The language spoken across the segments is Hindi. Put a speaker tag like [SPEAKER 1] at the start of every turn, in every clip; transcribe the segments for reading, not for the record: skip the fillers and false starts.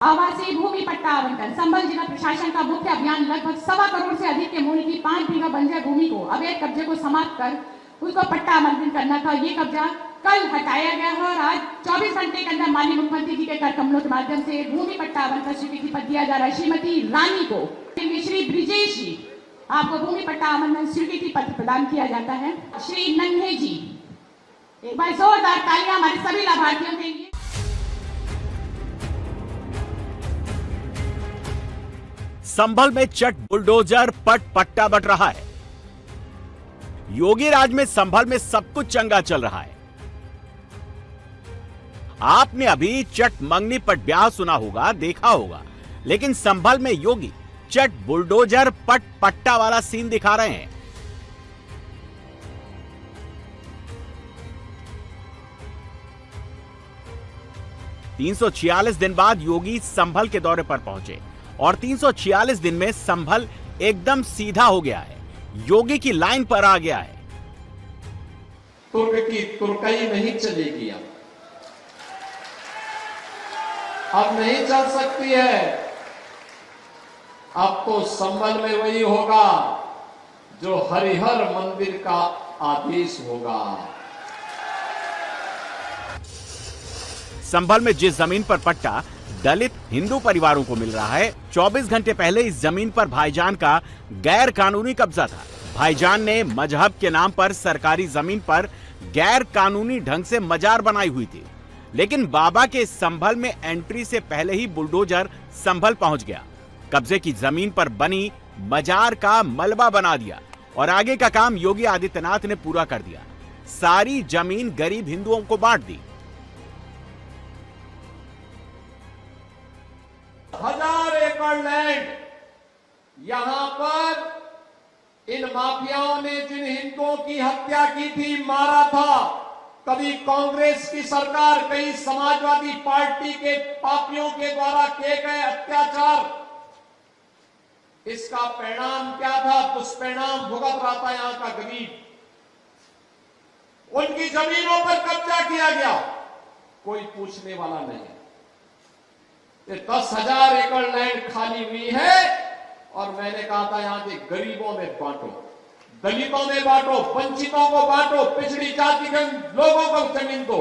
[SPEAKER 1] आवासीय भूमि पट्टा आवंटन। संभल जिला प्रशासन का मुख्य अभियान लगभग 1.25 करोड़ से अधिक के मूल्य की 5 बीघा बंजर भूमि को अवैध कब्जे को समाप्त कर उसको पट्टा आवंटन करना था। ये कब्जा कल हटाया गया है और आज 24 घंटे के अंदर माननीय मुख्यमंत्री जी के कर कमलों के माध्यम से भूमि पट्टा आवंटन स्वीकृति पत्र दिया जा रहा है। श्रीमती रानी को, श्री ब्रिजेश जी, आपको भूमि पट्टा आवंटन स्वीकृति पत्र प्रदान किया जाता है। श्री नन्हे जी, एक बार जोरदार तालियां हमारे सभी लाभार्थियों के लिए।
[SPEAKER 2] संभल में चट बुलडोजर पट्टा बट रहा है। योगी राज में संभल में सब कुछ चंगा चल रहा है। आपने अभी चट मंगनी पट ब्याह सुना होगा, देखा होगा, लेकिन संभल में योगी चट बुलडोजर पट्टा वाला सीन दिखा रहे हैं। $346 दिन बाद योगी संभल के दौरे पर पहुंचे और 346 दिन में संभल एकदम सीधा हो गया है, योगी की लाइन पर आ गया है।
[SPEAKER 3] तुर्क की तुर्कई नहीं चलेगी, अब नहीं चल सकती है। अब तो संभल में वही होगा जो हरिहर मंदिर का आदेश होगा।
[SPEAKER 2] संभल में जिस जमीन पर पट्टा दलित हिंदू परिवारों को मिल रहा है, 24 घंटे पहले इस जमीन पर भाईजान का गैर कानूनी कब्जा था। भाईजान ने मजहब के नाम पर सरकारी जमीन पर गैर कानूनी ढंग से मजार बनाई हुई थी, लेकिन बाबा के संभल में एंट्री से पहले ही बुलडोजर संभल पहुंच गया, कब्जे की जमीन पर बनी मजार का मलबा बना दिया और आगे का काम योगी आदित्यनाथ ने पूरा कर दिया। सारी जमीन गरीब हिंदुओं को बांट दी।
[SPEAKER 3] 1000 एकड़ लैंड यहां पर इन माफियाओं ने जिन हिंदुओं की हत्या की थी, मारा था, कभी कांग्रेस की सरकार, कई समाजवादी पार्टी के पापियों के द्वारा किए गए अत्याचार, इसका परिणाम क्या था? दुष्परिणाम भुगत रहा था यहां का गरीब। उनकी जमीनों पर कब्जा किया गया, कोई पूछने वाला नहीं। 10,000 एकड़ लैंड खाली हुई है और मैंने कहा था यहां के गरीबों में बांटो, दलितों में बांटो, वंचितों को बांटो, पिछड़ी जाति के लोगों को जमीन दो।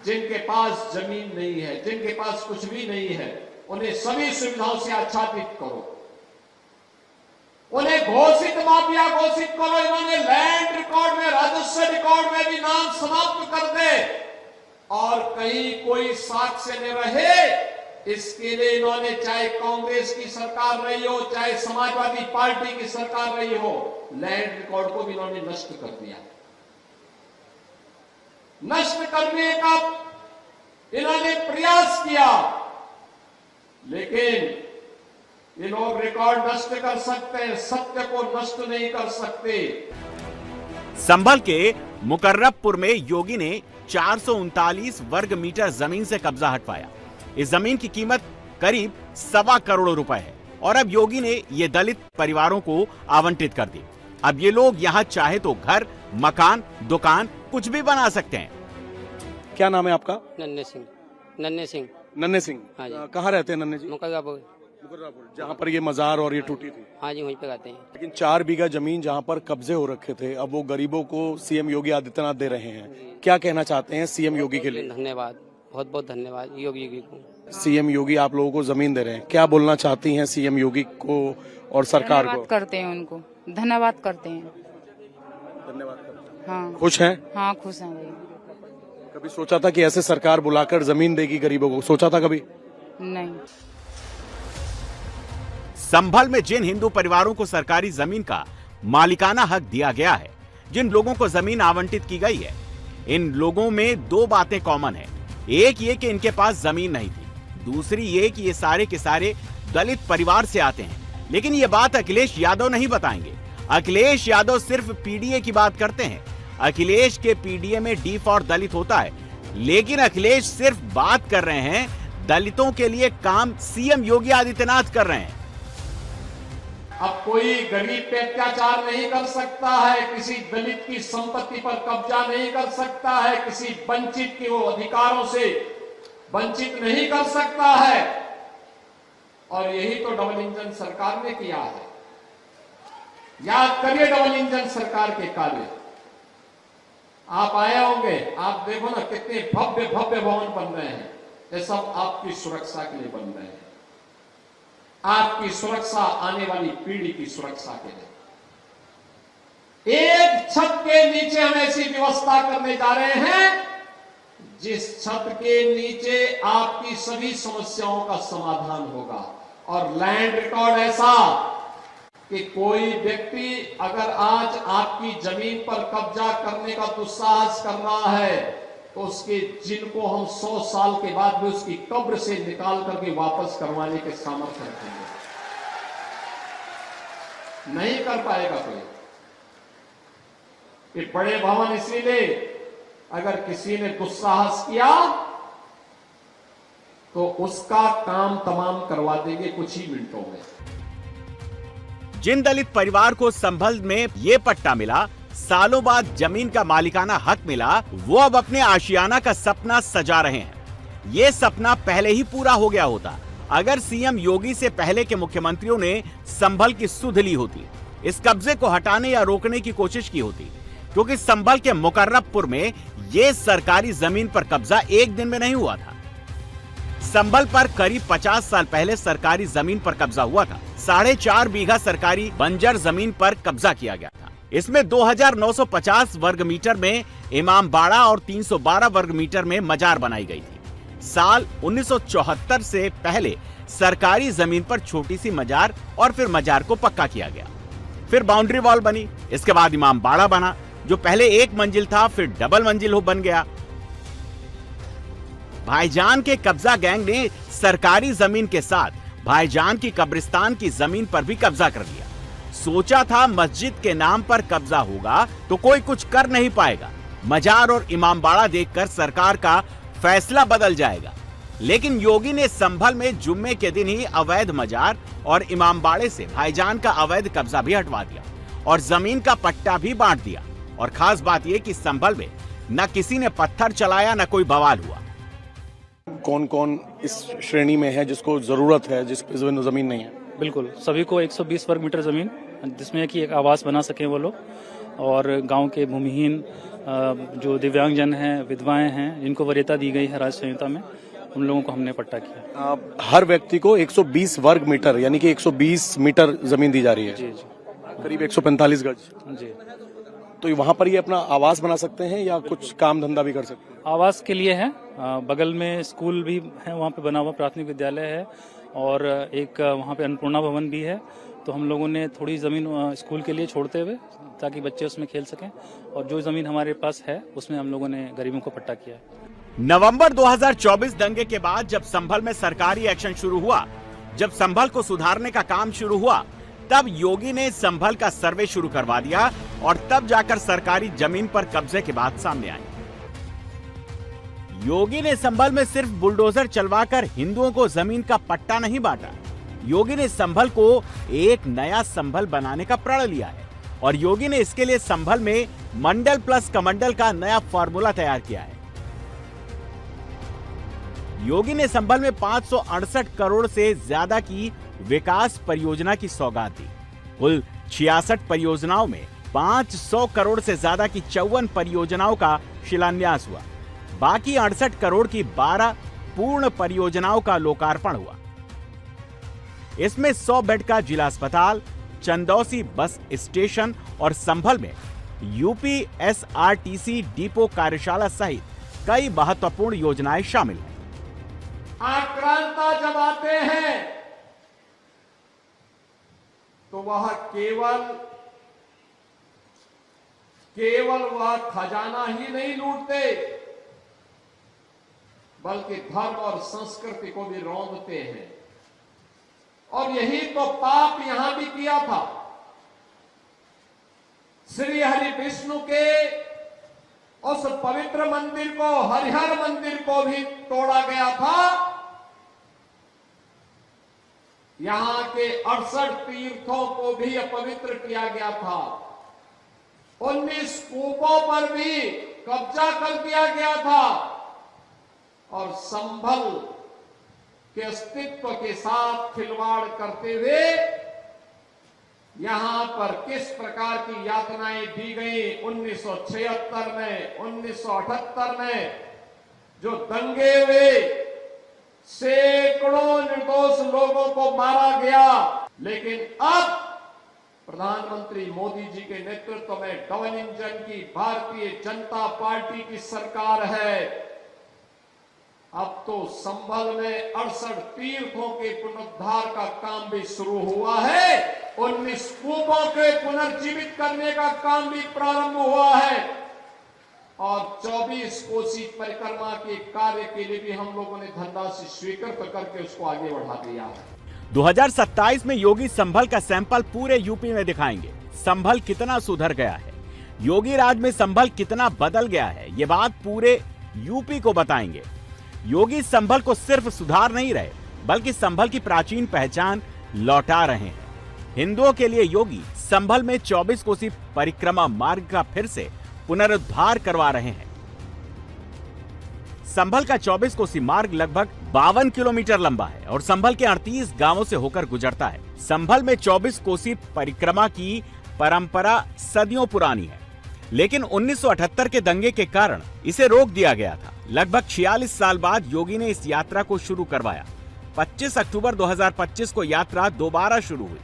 [SPEAKER 3] जिनके पास जमीन नहीं है, जिनके पास कुछ भी नहीं है, उन्हें सभी सुविधाओं से आच्छादित करो, उन्हें घोषित माफिया घोषित करो। इन्होंने लैंड रिकॉर्ड में, राजस्व रिकॉर्ड में भी नाम समाप्त कर दे और कहीं कोई साक्ष्य न रहे, इसके लिए इन्होंने, चाहे कांग्रेस की सरकार रही हो, चाहे समाजवादी पार्टी की सरकार रही हो, लैंड रिकॉर्ड को भी इन्होंने नष्ट कर दिया। नष्ट करने का इन्होंने प्रयास किया, लेकिन ये लोग रिकॉर्ड नष्ट कर सकते हैं, सत्य को नष्ट नहीं कर सकते।
[SPEAKER 2] संभल के मुकर्रबपुर में योगी ने 439 वर्ग मीटर जमीन से कब्जा हटवाया। इस जमीन की कीमत करीब 1.25 करोड़ रुपए है और अब योगी ने ये दलित परिवारों को आवंटित कर दी। अब ये लोग यहाँ चाहे तो घर, मकान, दुकान कुछ भी बना सकते हैं।
[SPEAKER 4] क्या नाम है आपका?
[SPEAKER 5] नन्हे सिंह। नन्हे सिंह।
[SPEAKER 4] नन्हे सिंह।
[SPEAKER 5] हाँ जी।
[SPEAKER 4] कहाँ रहते हैं नन्हे जी?
[SPEAKER 5] मुकर्रबपुर,
[SPEAKER 4] जहाँ पर ये मजार और ये टूटी थी।
[SPEAKER 5] हाँ जी, वहीं पे रहते हैं।
[SPEAKER 4] लेकिन 4 बीघा जमीन जहाँ पर कब्जे हो रखे थे, अब वो गरीबों को सीएम योगी आदित्यनाथ दे रहे हैं। क्या कहना चाहते हैं सीएम योगी के लिए?
[SPEAKER 5] धन्यवाद, बहुत बहुत धन्यवाद योगी जी को।
[SPEAKER 4] सीएम योगी आप लोगों को जमीन दे रहे हैं, क्या बोलना चाहती हैं सीएम योगी को और सरकार को?
[SPEAKER 6] धन्यवाद करते हैं उनको, धन्यवाद करते हैं।
[SPEAKER 4] धन्यवाद करते हैं।
[SPEAKER 6] हाँ,
[SPEAKER 4] खुश हैं?
[SPEAKER 6] हाँ खुश हैं भाई।
[SPEAKER 4] कभी सोचा था कि ऐसे सरकार बुलाकर जमीन देगी गरीबों को? सोचा था कभी?
[SPEAKER 6] नहीं।
[SPEAKER 2] संभल में जिन हिंदू परिवारों को सरकारी जमीन का मालिकाना हक दिया गया है, जिन लोगों को जमीन आवंटित की गई है, इन लोगों में 2 बातें कॉमन है। एक ये कि इनके पास जमीन नहीं थी, दूसरी ये कि ये सारे के सारे दलित परिवार से आते हैं। लेकिन ये बात अखिलेश यादव नहीं बताएंगे। अखिलेश यादव सिर्फ पीडीए की बात करते हैं। अखिलेश के पीडीए में डी फॉर दलित होता है, लेकिन अखिलेश सिर्फ बात कर रहे हैं, दलितों के लिए काम सीएम योगी आदित्यनाथ कर रहे हैं।
[SPEAKER 3] अब कोई गरीब पे अत्याचार नहीं कर सकता है, किसी दलित की संपत्ति पर कब्जा नहीं कर सकता है, किसी वंचित के वो अधिकारों से वंचित नहीं कर सकता है। इंजन सरकार ने किया है। याद करिए डबल इंजन सरकार के कार्य। आप आए होंगे, आप देखो ना कितने भव्य भव्य भवन बन रहे हैं। ये सब आपकी सुरक्षा के लिए बन रहे हैं, आपकी सुरक्षा, आने वाली पीढ़ी की सुरक्षा के लिए। एक छत के नीचे हम ऐसी व्यवस्था करने जा रहे हैं जिस छत के नीचे आपकी सभी समस्याओं का समाधान होगा। और लैंड रिकॉर्ड ऐसा कि कोई व्यक्ति अगर आज आपकी जमीन पर कब्जा करने का दुस्साहस कर रहा है तो उसके जिनको हम 100 साल के बाद भी उसकी कब्र से निकाल करके वापस करवाने के सामर्थ्य रखेंगे। नहीं कर पाएगा कोई। ये बड़े भवन इसीलिए, अगर किसी ने दुस्साहस किया तो उसका काम तमाम करवा देंगे कुछ ही मिनटों में।
[SPEAKER 2] जिन दलित परिवार को संभल में ये पट्टा मिला, सालों बाद जमीन का मालिकाना हक मिला, वो अब अपने आशियाना का सपना सजा रहे हैं। ये सपना पहले ही पूरा हो गया होता अगर सीएम योगी से पहले के मुख्यमंत्रियों ने संभल की सुध ली होती, इस कब्जे को हटाने या रोकने की कोशिश की होती। क्योंकि संभल के मुकर्रबपुर में ये सरकारी जमीन पर कब्जा एक दिन में नहीं हुआ था। संभल पर करीब 50 साल पहले सरकारी जमीन पर कब्जा हुआ था। 4.5 बीघा सरकारी बंजर जमीन पर कब्जा किया गया था। इसमें 2950 वर्ग मीटर में इमामबाड़ा और 312 वर्ग मीटर में मजार बनाई गई थी। साल 1974 से पहले सरकारी जमीन पर छोटी सी मजार और फिर मजार को पक्का किया गया। फिर बाउंड्री वॉल बनी, इसके बाद इमामबाड़ा बना जो पहले एक मंजिल था, फिर डबल मंजिल बन गया। भाईजान के कब्जा गैंग ने सरकारी जमीन के साथ भाईजान की कब्रिस्तान की जमीन पर भी कब्जा कर लिया। सोचा था मस्जिद के नाम पर कब्जा होगा तो कोई कुछ कर नहीं पाएगा, मजार और इमामबाड़ा देखकर सरकार का फैसला बदल जाएगा। लेकिन योगी ने संभल में जुम्मे के दिन ही अवैध मजार और इमामबाड़े से भाईजान का अवैध कब्जा भी हटवा दिया और जमीन का पट्टा भी बांट दिया। और खास बात यह कि संभल में न किसी ने पत्थर चलाया न कोई बवाल हुआ।
[SPEAKER 4] कौन कौन इस श्रेणी में है जिसको जरूरत है, जिसकी जमीन नहीं है?
[SPEAKER 7] बिल्कुल, सभी को 120 वर्ग मीटर जमीन जिसमें कि एक आवास बना सकें वो लोग, और गांव के भूमिहीन जो दिव्यांगजन हैं, विधवाएं हैं, जिनको वरीयता दी गई है राज्य संहिता में, उन लोगों को हमने पट्टा किया।
[SPEAKER 4] हर व्यक्ति को 120 वर्ग मीटर यानी कि 120 मीटर जमीन दी जा रही है।
[SPEAKER 7] जी जी,
[SPEAKER 4] करीब 145 गज।
[SPEAKER 7] जी।
[SPEAKER 4] तो वहाँ पर ये अपना आवास बना सकते हैं या कुछ काम धंधा भी कर सकते हैं?
[SPEAKER 7] आवास के लिए है, बगल में स्कूल भी है, वहाँ पे बना हुआ प्राथमिक विद्यालय है, और एक वहाँ पे अन्नपूर्णा भवन भी है। तो हम लोगों ने थोड़ी ज़मीन स्कूल के लिए छोड़ते हुए ताकि बच्चे उसमें खेल सकें, और जो ज़मीन हमारे पास है उसमें हम लोगों ने गरीबों को पट्टा किया है।
[SPEAKER 2] नवंबर 2024 दंगे के बाद जब संभल में सरकारी एक्शन शुरू हुआ, जब संभल को सुधारने का काम शुरू हुआ, तब योगी ने संभल का सर्वे शुरू करवा दिया और तब जाकर सरकारी जमीन पर कब्जे की बात सामने आई। योगी ने संभल में सिर्फ बुलडोजर चलवाकर हिंदुओं को जमीन का पट्टा नहीं बांटा, योगी ने संभल को एक नया संभल बनाने का प्रण लिया है। और योगी ने इसके लिए संभल में मंडल प्लस कमंडल का नया फॉर्मूला तैयार किया है। योगी ने संभल में 568 करोड़ से ज्यादा की विकास परियोजना की सौगात दी। कुल 66 परियोजनाओं में 500 करोड़ से ज्यादा की 54 परियोजनाओं का शिलान्यास हुआ। बाकी 68 करोड़ की 12 पूर्ण परियोजनाओं का लोकार्पण हुआ। इसमें 100 बेड का जिला अस्पताल, चंदौसी बस स्टेशन और संभल में यूपीएसआरटीसी डिपो कार्यशाला सहित कई महत्वपूर्ण योजनाएं शामिल हैं।
[SPEAKER 3] आक्रांता जब आते हैं तो वह केवल वह खजाना ही नहीं लूटते, बल्कि धर्म और संस्कृति को भी रौंदते हैं। और यही तो पाप यहां भी किया था। श्री हरि विष्णु के उस पवित्र मंदिर को, हरिहर मंदिर को भी तोड़ा गया था। यहां के 68 तीर्थों को भी अपवित्र किया गया था। 19 कूपों पर भी कब्जा कर दिया गया था। और संभल के अस्तित्व के साथ खिलवाड़ करते हुए यहां पर किस प्रकार की यातनाएं दी गई 1976 में, 1978 में जो दंगे हुए, सैकड़ों निर्दोष लोगों को मारा गया। लेकिन अब प्रधानमंत्री मोदी जी के नेतृत्व में डबल इंजन की भारतीय जनता पार्टी की सरकार है। अब तो संभल में 68 तीर्थों के पुनरुद्धार का काम भी शुरू हुआ है। 19 कूपों के पुनर्जीवित करने का काम भी प्रारंभ हुआ है और 24 कोसी परिक्रमा के कार्य के लिए भी हम लोगों ने धनराशि स्वीकृत करके उसको आगे बढ़ा दिया है।
[SPEAKER 2] 2027 में योगी संभल का सैंपल पूरे यूपी में दिखाएंगे। संभल कितना सुधर गया है, योगी राज में संभल कितना बदल गया है, ये बात पूरे यूपी को बताएंगे। योगी संभल को सिर्फ सुधार नहीं रहे बल्कि संभल की प्राचीन पहचान लौटा रहे हैं। हिंदुओं के लिए योगी संभल में 24 कोसी परिक्रमा मार्ग का फिर से पुनरुद्धार करवा रहे हैं। संभल का 24 कोसी मार्ग लगभग 52 किलोमीटर लंबा है और संभल के 38 गांवों से होकर गुजरता है। संभल में 24 कोसी परिक्रमा की परंपरा सदियों पुरानी है, लेकिन 1978 के दंगे के कारण इसे रोक दिया गया था। लगभग 46 साल बाद योगी ने इस यात्रा को शुरू करवाया। 25 अक्टूबर 2025 को यात्रा दोबारा शुरू हुई।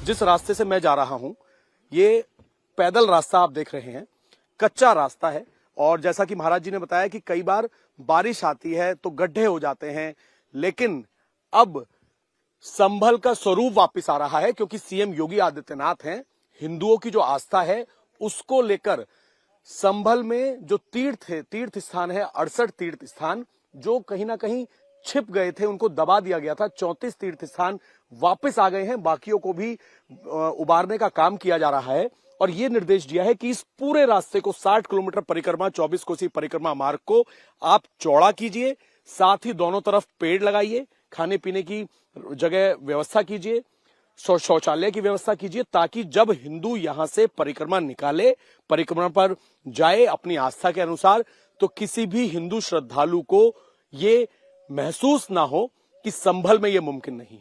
[SPEAKER 4] जिस रास्ते से मैं जा रहा हूं, ये पैदल रास्ता आप देख रहे हैं, कच्चा रास्ता है और जैसा कि महाराज जी ने बताया कि कई बार बारिश आती है तो गड्ढे हो जाते हैं, लेकिन अब संभल का स्वरूप वापस आ रहा है क्योंकि सीएम योगी आदित्यनाथ हैं। हिंदुओं की जो आस्था है उसको लेकर संभल में जो तीर्थ स्थान है, 68 तीर्थ स्थान जो कहीं ना कहीं छिप गए थे, उनको दबा दिया गया था। 34 तीर्थ स्थान वापस आ गए हैं, बाकियों को भी उबारने का काम किया जा रहा है और ये निर्देश दिया है कि इस पूरे रास्ते को 60 किलोमीटर परिक्रमा 24 कोसी परिक्रमा मार्ग को आप चौड़ा कीजिए, साथ ही दोनों तरफ पेड़ लगाइए, खाने पीने की जगह व्यवस्था कीजिए, शौचालय की व्यवस्था कीजिए, ताकि जब हिंदू यहां से परिक्रमा निकाले, परिक्रमा पर जाए अपनी आस्था के अनुसार, तो किसी भी हिंदू श्रद्धालु को ये महसूस ना हो कि संभल में ये मुमकिन नहीं है।